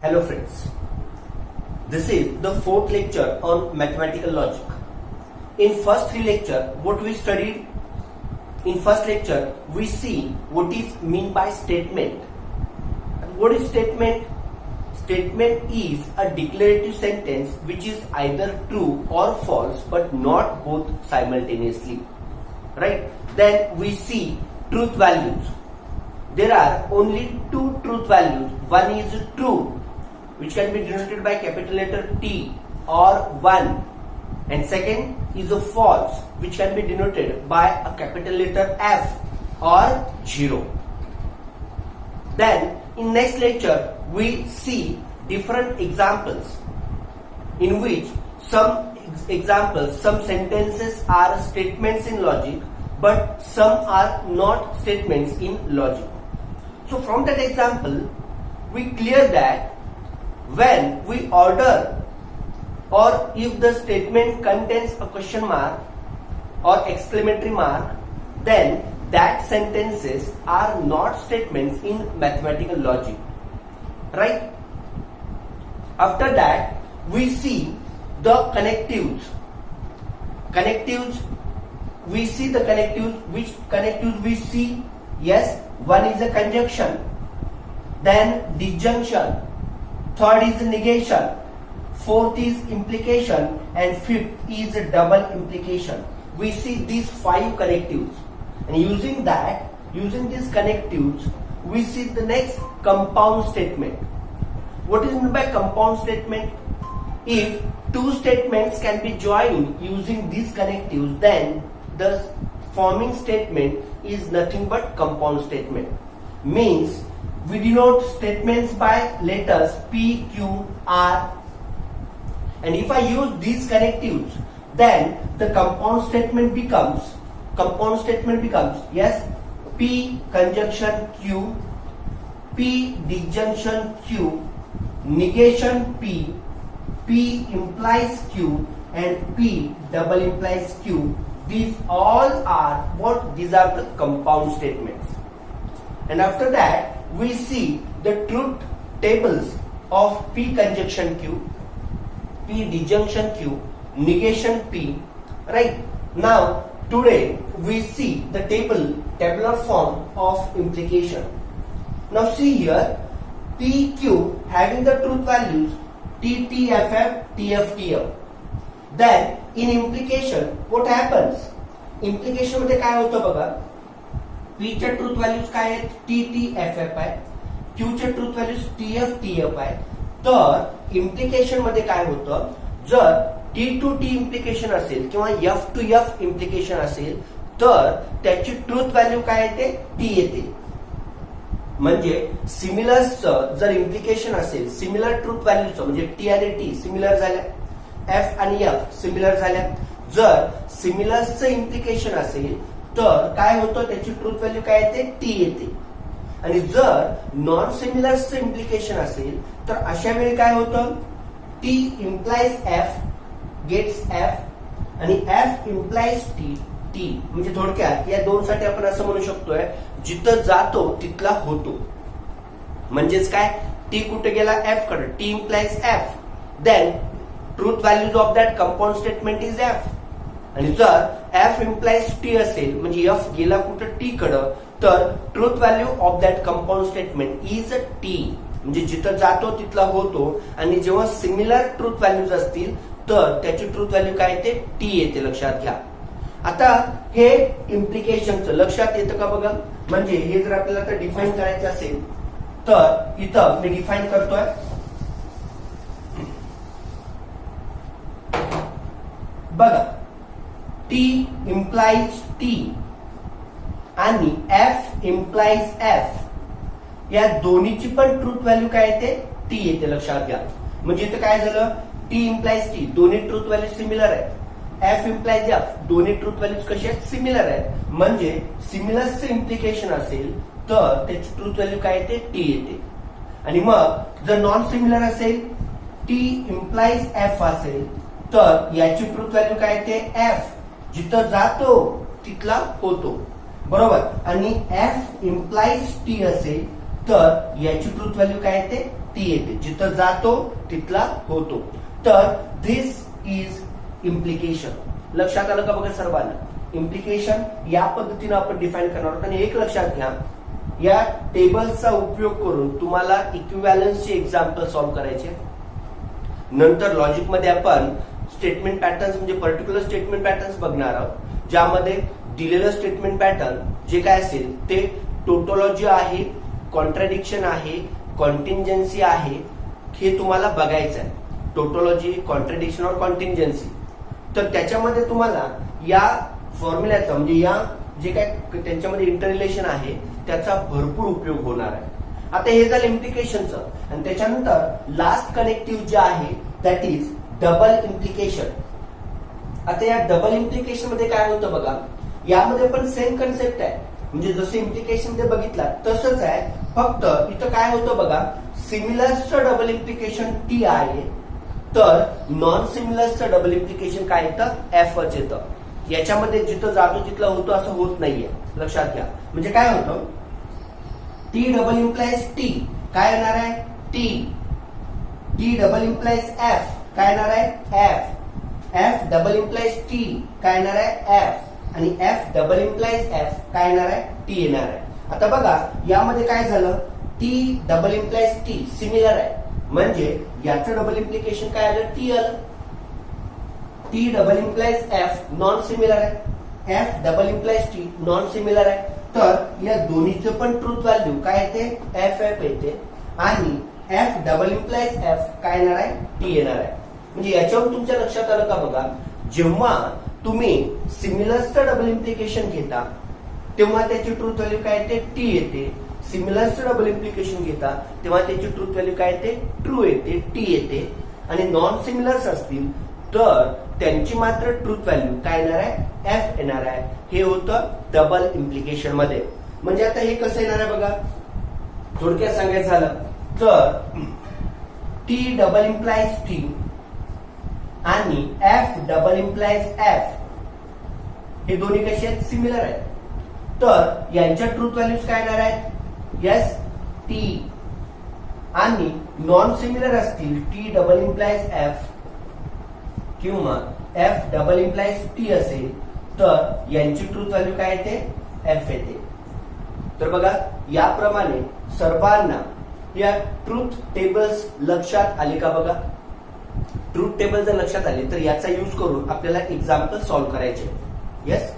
Hello friends, this is the fourth lecture on mathematical logic. In first three lecture, what we studied? In first lecture, we see what is mean by statement. What is statement? Statement is a declarative sentence which is either true or false but not both simultaneously. Right? Then we see truth values. There are only two truth values. One is true, which can be denoted by capital letter T or 1, and second is a false, which can be denoted by a capital letter F or 0. Then in next lecture we see different examples in which some sentences are statements in logic but some are not statements in logic. So from that example we clear that when we order or if the statement contains a question mark or exclamatory mark, then that sentences are not statements in mathematical logic. Right? After that, we see the connectives. We see the connectives. Which connectives we see? Yes, one is a conjunction, then disjunction, third is negation, fourth is implication, and fifth is a double implication. We see these five connectives, and using these connectives, we see the next compound statement. What is meant by compound statement? If two statements can be joined using these connectives, then the forming statement is nothing but compound statement. Means we denote statements by letters P, Q, R, and if I use these connectives, then the compound statement becomes yes, P conjunction Q, P disjunction Q, negation P, P implies Q, and P double implies Q. These all are what? These are the compound statements. And after that we see the truth tables of P conjunction Q, P disjunction Q, negation P. Right? Now today we see the tabular form of implication. Now see here, PQ having the truth values T, T, F, F, T, F, T, F. Then in implication what happens? Implication मध्ये काय होतं बघा, P च्या truth values काय आहेत? T, T, F, F आहे. Q च्या truth values T, F, T, F आहे. तर इम्प्लिकेशन मध्ये काय होतं, जर T टू T इम्प्लिकेशन असेल किंवा F टू F इम्प्लिकेशन असेल तर त्याची ट्रूथ व्हॅल्यू काय येते? T येते. म्हणजे सिमिलर्सचं जर इम्प्लिकेशन असेल, सिमिलर ट्रूथ व्हॅल्यूचं म्हणजे T आणि T सिमिलर झाल्या, F आणि F सिमिलर झाल्या. जर सिमिलर्सचं इम्प्लिकेशन असेल तर काय होतं, त्याची ट्रूथ व्हॅल्यू काय येते? T येते. आणि जर नॉन सिमिलर्सचं इम्प्लिकेशन असेल तर अशा वेळी काय होतं, T implies F gets F आणि F इम्प्लाइज T. T म्हणजे थोडक्यात या दोन साठी आपण असं म्हणू शकतोय, जिथं जातो तिथला होतो. म्हणजेच काय, T कुठे गेला? F कडे. T implies F, then truth values of that compound statement is F. आणि जर F इम्प्लाइज T असेल म्हणजे F गेला कुठं? T कडं, तर truth value of that compound statement is T. म्हणजे जिथं जातो तिथला होतो. आणि जेव्हा सिमिलर ट्रूथ व्हॅल्यूज असतील तर त्याची ट्रूथ व्हॅल्यू काय येते? T येते. लक्षात घ्या. आता हे इम्प्लिकेशनचं लक्षात येतं का बघा. म्हणजे हे जर आपल्याला आता डिफाईन करायचं असेल तर इथं मी डिफाईन करतोय. बघा, T इम्प्लाइज T आणि F इम्प्लाइज F या दोन्हीची पण ट्रूथ व्हॅल्यू काय येते? T येते. लक्षात घ्या. म्हणजे इथं काय झालं, T इम्प्लाइज T दोन्ही ट्रूथ व्हॅल्यू सिमिलर आहेत. F इम्प्लाइज F दोन्ही ट्रूथ व्हॅल्यूज कशी आहेत? सिमिलर आहेत. म्हणजे सिमिलरचं इम्प्लिकेशन असेल तर त्याची ट्रूथ व्हॅल्यू काय येते? T येते. आणि मग जर नॉन सिमिलर असेल, T इम्प्लाइज F असेल तर याची ट्रूथ व्हॅल्यू काय येते? F. जिथं जातो तिथला होतो. बरोबर. आणि F इम्प्लाइज T असेल तर याची ट्रूथ व्हॅल्यू काय येते? T टी येते, जिथं जातो तिथला होतो. तर दिस इज इम्प्लिकेशन. लक्षात आलं का बघा सर्वांना? इम्प्लिकेशन या पद्धतीने आपण डिफाईन करणार आहोत. आणि एक लक्षात घ्या, या टेबल्सचा उपयोग करून तुम्हाला इक्विव्हॅलन्सचे एक्झाम्पल सॉल्व्ह करायचे. नंतर लॉजिक मध्ये आपण स्टेटमेंट पॅटर्न्स म्हणजे पर्टिक्युलर स्टेटमेंट पॅटर्न्स बघणार आहोत, ज्यामध्ये दिलेलं स्टेटमेंट पॅटर्न जे काय असेल ते टोटोलॉजी आहे, कॉन्ट्रॅडिक्शन आहे, कॉन्टिंजन्सी आहे, हे तुम्हाला बघायचं आहे. टोटोलॉजी, कॉन्ट्रॅडिक्शन और कॉन्टिंजन्सी. तर त्याच्यामध्ये तुम्हाला या फॉर्म्युल्याचा म्हणजे या जे काय त्यांच्यामध्ये इंटररिलेशन आहे त्याचा भरपूर उपयोग होणार आहे. आता हे झालं इम्प्लिकेशनचं. आणि त्याच्यानंतर लास्ट कनेक्टिव्ह जे आहे दॅट इज डबल इम्प्लिकेशन. आता या डबल इम्प्लिकेशन मध्ये काय होतं बघा, यामध्ये पण सेम कन्सेप्ट आहे. म्हणजे जसं इम्प्लिकेशन मध्ये बघितला तसंच आहे, फक्त इथं काय होतं बघा, सिमिलर्सचं डबल इम्प्लिकेशन टी आहे, तर नॉन सिमिलर्सचं डबल इम्प्लिकेशन काय येतं, एफच येतं. याच्यामध्ये जिथं जातो तिथलं होतं असं होत नाहीये, लक्षात घ्या. म्हणजे काय होतं, टी डबल इम्प्लाइज टी काय येणार आहे, T. T double implies F काय येणार आहे, F. F double implies T काय येणार आहे, एफ. आणि एफ डबल इम्प्लाइज एफ काय येणार आहे, टी येणार आहे. आता बघा यामध्ये काय झालं, T double implies T similar आहे, म्हणजे याचं डबल इम्प्लिकेशन काय आलं, टी आलं. T double implies F non similar आहे, F double implies T non similar आहे. तर या दोन्हीचं पण ट्रूथ व्हॅल्यू काय येते, एफ एफ येते. आणि एफ डबल इम्प्लाइज एफ काय येणार आहे, टी येणार आहे. म्हणजे याच्यावर तुमच्या लक्षात आलं का बघा, जेव्हा तुम्ही सिमिलर्सचं डबल इम्प्लिकेशन घेता तेव्हा त्याची ट्रूथ व्हॅल्यू काय येते, टी येते. सिमिलर्सचं डबल इम्प्लिकेशन घेता तेव्हा त्याची ट्रूथ व्हॅल्यू काय येते, ट्रू येते, टी येते. आणि नॉन सिमिलर्स असतील तर त्यांची मात्र ट्रूथ व्हॅल्यू काय येणार आहे, एफ येणार आहे. हे होतं डबल इम्प्लिकेशन मध्ये. म्हणजे आता हे कसं येणार आहे बघा, थोडक्यात सांगायचं झालं तर टी डबल इम्प्लाइज टी आणि एफ डबल इम्प्लाइज एफ हे दोन्ही कसे आहेत, सिमिलर आहेत. तर यांच्या ट्रूथ व्हॅल्यूज काय येणार आहेत, यस टी. आणि नॉन सिमिलर असतील टी डबल इम्प्लाइज एफ किंवा एफ डबल इम्प्लाइज टी असेल तर यांची ट्रूथ व्हॅल्यू काय येते, एफ येते. तर बघा याप्रमाणे सर्वांना या ट्रूथ टेबल्स लक्षात आले का बघा. ट्रूथ टेबल जर लक्षात आले तर याचा यूज करून आपल्याला एक्झाम्पल सॉल्व्ह करायचे. येस.